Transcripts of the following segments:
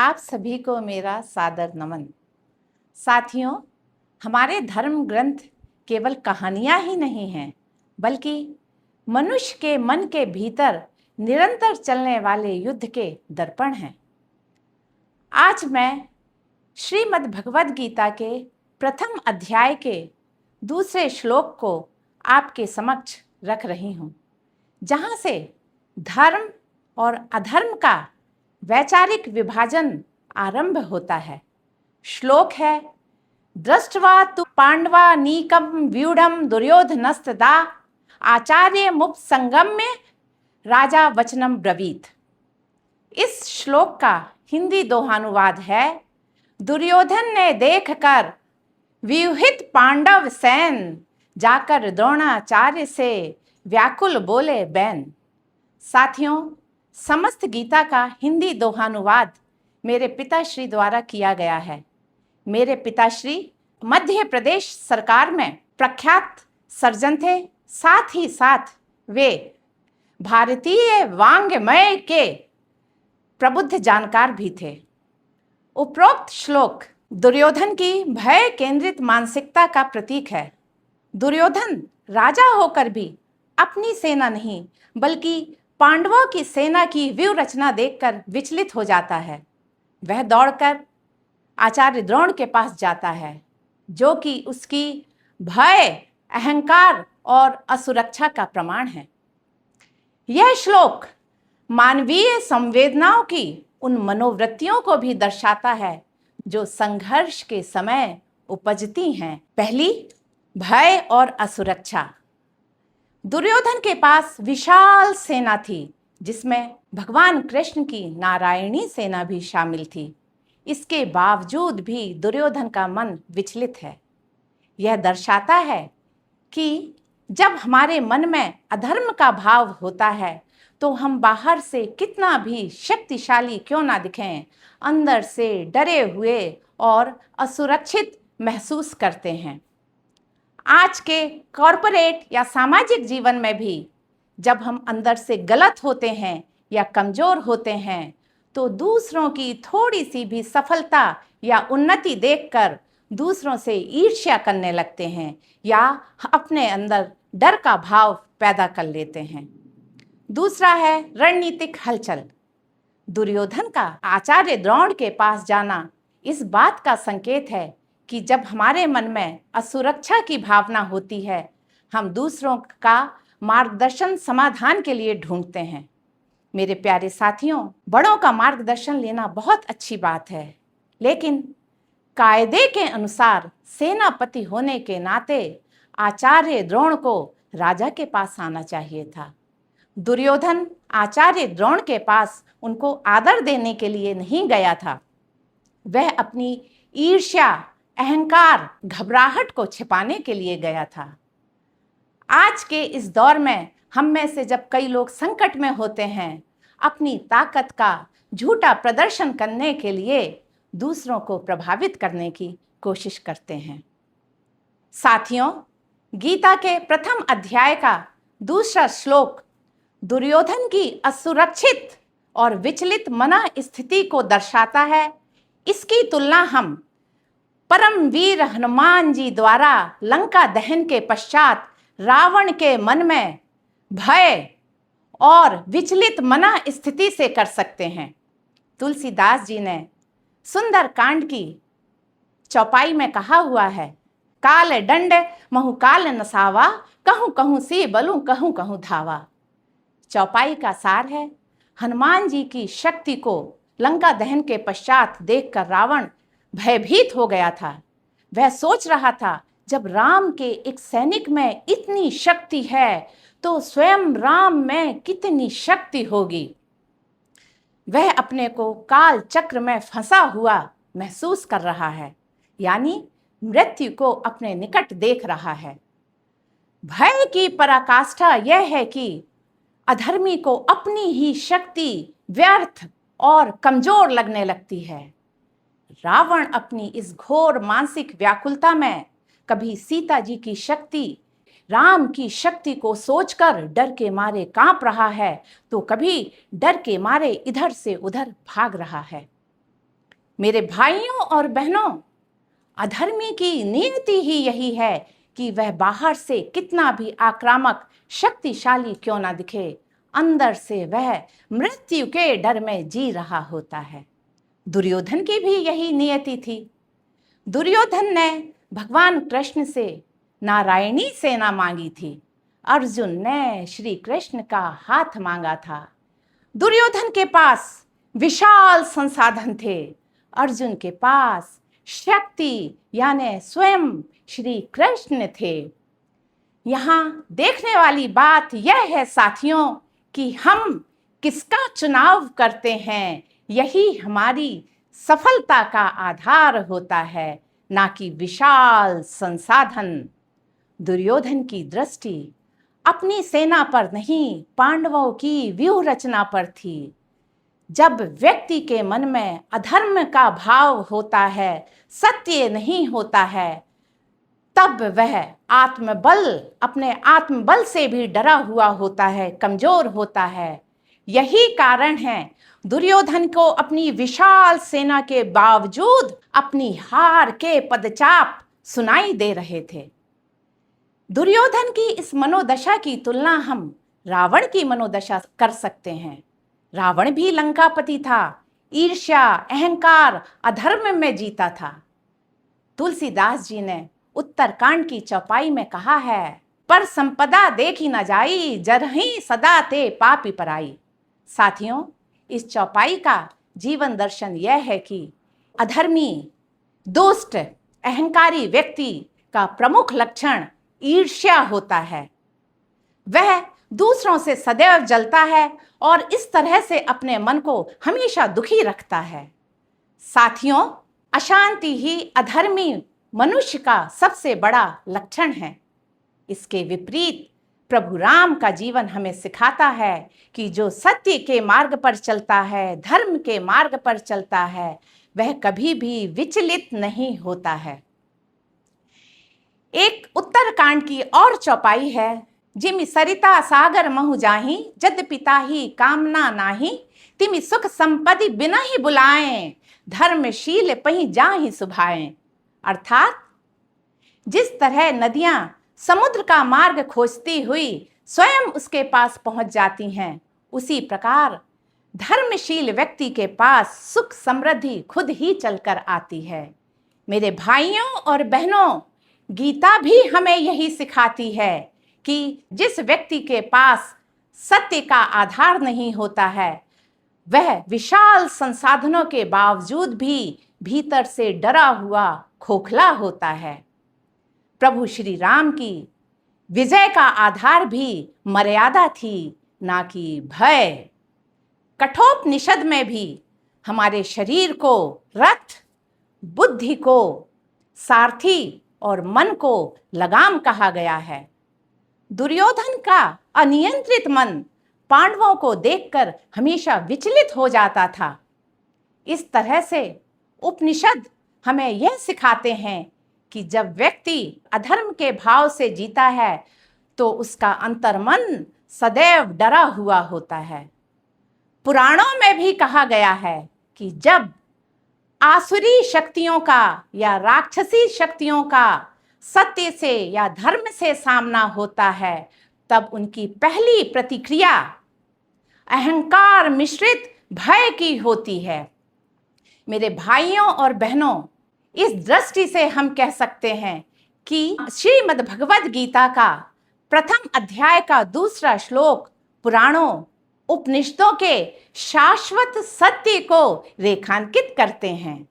आप सभी को मेरा सादर नमन। साथियों, हमारे धर्म ग्रंथ केवल कहानियां ही नहीं हैं, बल्कि मनुष्य के मन के भीतर निरंतर चलने वाले युद्ध के दर्पण हैं। आज मैं श्रीमद् भगवद गीता के प्रथम अध्याय के दूसरे श्लोक को आपके समक्ष रख रही हूँ, जहाँ से धर्म और अधर्म का वैचारिक विभाजन आरंभ होता है। श्लोक है, दृष्ट्वा तु पांडवा नीकम व्यूढ़म दुर्योधनस्तदा आचार्य मुपसंगम्य राजा वचनम ब्रवीत। इस श्लोक का हिंदी दोहानुवाद है, दुर्योधन ने देखकर व्यूहित पांडव सैन जाकर द्रोणाचार्य से व्याकुल बोले बैन। साथियों, समस्त गीता का हिंदी दोहानुवाद मेरे पिताश्री द्वारा किया गया है। मेरे पिताश्री मध्य प्रदेश सरकार में प्रख्यात सर्जन थे, साथ ही साथ वे भारतीय वाङ्मय के प्रबुद्ध जानकार भी थे। उपरोक्त श्लोक दुर्योधन की भय केंद्रित मानसिकता का प्रतीक है। दुर्योधन राजा होकर भी अपनी सेना नहीं, बल्कि पांडवों की सेना की व्यूह रचना देखकर विचलित हो जाता है। वह दौड़कर आचार्य द्रोण के पास जाता है, जो कि उसकी भय, अहंकार और असुरक्षा का प्रमाण है। यह श्लोक मानवीय संवेदनाओं की उन मनोवृत्तियों को भी दर्शाता है जो संघर्ष के समय उपजती हैं। पहली, भय और असुरक्षा। दुर्योधन के पास विशाल सेना थी, जिसमें भगवान कृष्ण की नारायणी सेना भी शामिल थी। इसके बावजूद भी दुर्योधन का मन विचलित है। यह दर्शाता है कि जब हमारे मन में अधर्म का भाव होता है, तो हम बाहर से कितना भी शक्तिशाली क्यों ना दिखें, अंदर से डरे हुए और असुरक्षित महसूस करते हैं। आज के कॉरपोरेट या सामाजिक जीवन में भी जब हम अंदर से गलत होते हैं या कमजोर होते हैं, तो दूसरों की थोड़ी सी भी सफलता या उन्नति देखकर दूसरों से ईर्ष्या करने लगते हैं या अपने अंदर डर का भाव पैदा कर लेते हैं। दूसरा है रणनीतिक हलचल। दुर्योधन का आचार्य द्रोण के पास जाना इस बात का संकेत है कि जब हमारे मन में असुरक्षा की भावना होती है, हम दूसरों का मार्गदर्शन समाधान के लिए ढूंढते हैं। मेरे प्यारे साथियों, बड़ों का मार्गदर्शन लेना बहुत अच्छी बात है, लेकिन कायदे के अनुसार सेनापति होने के नाते आचार्य द्रोण को राजा के पास आना चाहिए था। दुर्योधन आचार्य द्रोण के पास उनको आदर देने के लिए नहीं गया था। वह अपनी ईर्ष्या, अहंकार, घबराहट को छिपाने के लिए गया था। आज के इस दौर में हम में से जब कई लोग संकट में होते हैं, अपनी ताकत का झूठा प्रदर्शन करने के लिए दूसरों को प्रभावित करने की कोशिश करते हैं। साथियों, गीता के प्रथम अध्याय का दूसरा श्लोक दुर्योधन की असुरक्षित और विचलित मन स्थिति को दर्शाता है। इसकी तुलना हम परमवीर हनुमान जी द्वारा लंका दहन के पश्चात रावण के मन में भय और विचलित मन स्थिति से कर सकते हैं। तुलसीदास जी ने सुंदर कांड की चौपाई में कहा हुआ है, काल दंड महु काल नसावा, कहूँ कहूँ से बलूं कहूँ कहूँ धावा। चौपाई का सार है, हनुमान जी की शक्ति को लंका दहन के पश्चात देखकर रावण भयभीत हो गया था। वह सोच रहा था, जब राम के एक सैनिक में इतनी शक्ति है, तो स्वयं राम में कितनी शक्ति होगी। वह अपने को काल चक्र में फंसा हुआ महसूस कर रहा है, यानी मृत्यु को अपने निकट देख रहा है। भय की पराकाष्ठा यह है कि अधर्मी को अपनी ही शक्ति व्यर्थ और कमजोर लगने लगती है। रावण अपनी इस घोर मानसिक व्याकुलता में कभी सीता जी की शक्ति, राम की शक्ति को सोचकर डर के मारे कांप रहा है, तो कभी डर के मारे इधर से उधर भाग रहा है। मेरे भाइयों और बहनों, अधर्मी की नियति ही यही है कि वह बाहर से कितना भी आक्रामक, शक्तिशाली क्यों ना दिखे, अंदर से वह मृत्यु के डर में जी रहा होता है। दुर्योधन की भी यही नियति थी। दुर्योधन ने भगवान कृष्ण से नारायणी सेना मांगी थी, अर्जुन ने श्री कृष्ण का हाथ मांगा था। दुर्योधन के पास विशाल संसाधन थे, अर्जुन के पास शक्ति यानी स्वयं श्री कृष्ण थे। यहाँ देखने वाली बात यह है साथियों कि हम किसका चुनाव करते हैं, यही हमारी सफलता का आधार होता है, ना कि विशाल संसाधन। दुर्योधन की दृष्टि अपनी सेना पर नहीं, पांडवों की व्यूह रचना पर थी। जब व्यक्ति के मन में अधर्म का भाव होता है, सत्य नहीं होता है, तब वह अपने आत्मबल से भी डरा हुआ होता है, कमजोर होता है। यही कारण है दुर्योधन को अपनी विशाल सेना के बावजूद अपनी हार के पदचाप सुनाई दे रहे थे। दुर्योधन की इस मनोदशा की तुलना हम रावण की मनोदशा कर सकते हैं। रावण भी लंकापति था, ईर्ष्या, अहंकार, अधर्म में जीता था। तुलसीदास जी ने उत्तरकांड की चौपाई में कहा है, पर संपदा देखी न जाई, जरहि सदा ते पापी पराई। साथियों, इस चौपाई का जीवन दर्शन यह है कि अधर्मी, दुष्ट, अहंकारी व्यक्ति का प्रमुख लक्षण ईर्ष्या होता है। वह दूसरों से सदैव जलता है और इस तरह से अपने मन को हमेशा दुखी रखता है। साथियों, अशांति ही अधर्मी मनुष्य का सबसे बड़ा लक्षण है। इसके विपरीत प्रभु राम का जीवन हमें सिखाता है कि जो सत्य के मार्ग पर चलता है, धर्म के मार्ग पर चलता है, वह कभी भी विचलित नहीं होता है। एक उत्तरकांड की और चौपाई है, जिमि सरिता सागर महु जाहि, जद पिता ही कामना नाही, तिमि सुख संपत्ति बिना ही बुलाएं, धर्मशील पही जाहि सुभाएं। अर्थात जिस तरह नदियां समुद्र का मार्ग खोजती हुई स्वयं उसके पास पहुंच जाती हैं, उसी प्रकार धर्मशील व्यक्ति के पास सुख समृद्धि खुद ही चलकर आती है। मेरे भाइयों और बहनों, गीता भी हमें यही सिखाती है कि जिस व्यक्ति के पास सत्य का आधार नहीं होता है, वह विशाल संसाधनों के बावजूद भी भीतर से डरा हुआ, खोखला होता है। प्रभु श्री राम की विजय का आधार भी मर्यादा थी, ना कि भय। कठोपनिषद में भी हमारे शरीर को रथ, बुद्धि को सारथी और मन को लगाम कहा गया है। दुर्योधन का अनियंत्रित मन पांडवों को देखकर हमेशा विचलित हो जाता था। इस तरह से उपनिषद हमें यह सिखाते हैं कि जब व्यक्ति अधर्म के भाव से जीता है तो उसका अंतर्मन सदैव डरा हुआ होता है। पुराणों में भी कहा गया है कि जब आसुरी शक्तियों का या राक्षसी शक्तियों का सत्य से या धर्म से सामना होता है, तब उनकी पहली प्रतिक्रिया अहंकार मिश्रित भय की होती है। मेरे भाइयों और बहनों, इस दृष्टि से हम कह सकते हैं कि श्रीमद् भगवद गीता का प्रथम अध्याय का दूसरा श्लोक पुराणों, उपनिषदों के शाश्वत सत्य को रेखांकित करते हैं।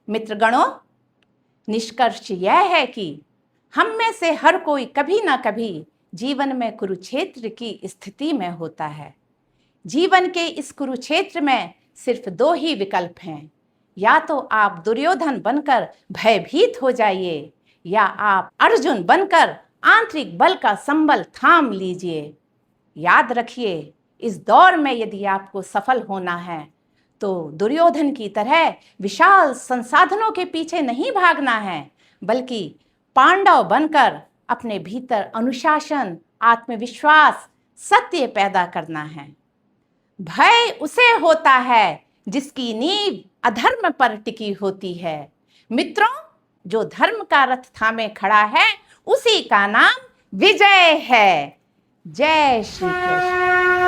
मित्रगणों, निष्कर्ष यह है कि हम में से हर कोई कभी ना कभी जीवन में कुरुक्षेत्र की स्थिति में होता है। जीवन के इस कुरुक्षेत्र में सिर्फ दो ही विकल्प हैं, या तो आप दुर्योधन बनकर भयभीत हो जाइए, या आप अर्जुन बनकर आंतरिक बल का संबल थाम लीजिए। याद रखिए, इस दौर में यदि आपको सफल होना है तो दुर्योधन की तरह विशाल संसाधनों के पीछे नहीं भागना है, बल्कि पांडव बनकर अपने भीतर अनुशासन, आत्मविश्वास, सत्य पैदा करना है। भय उसे होता है जिसकी नींव अधर्म पर टिकी होती है। मित्रों, जो धर्म का रथ थामे खड़ा है उसी का नाम विजय है। जय श्री कृष्ण।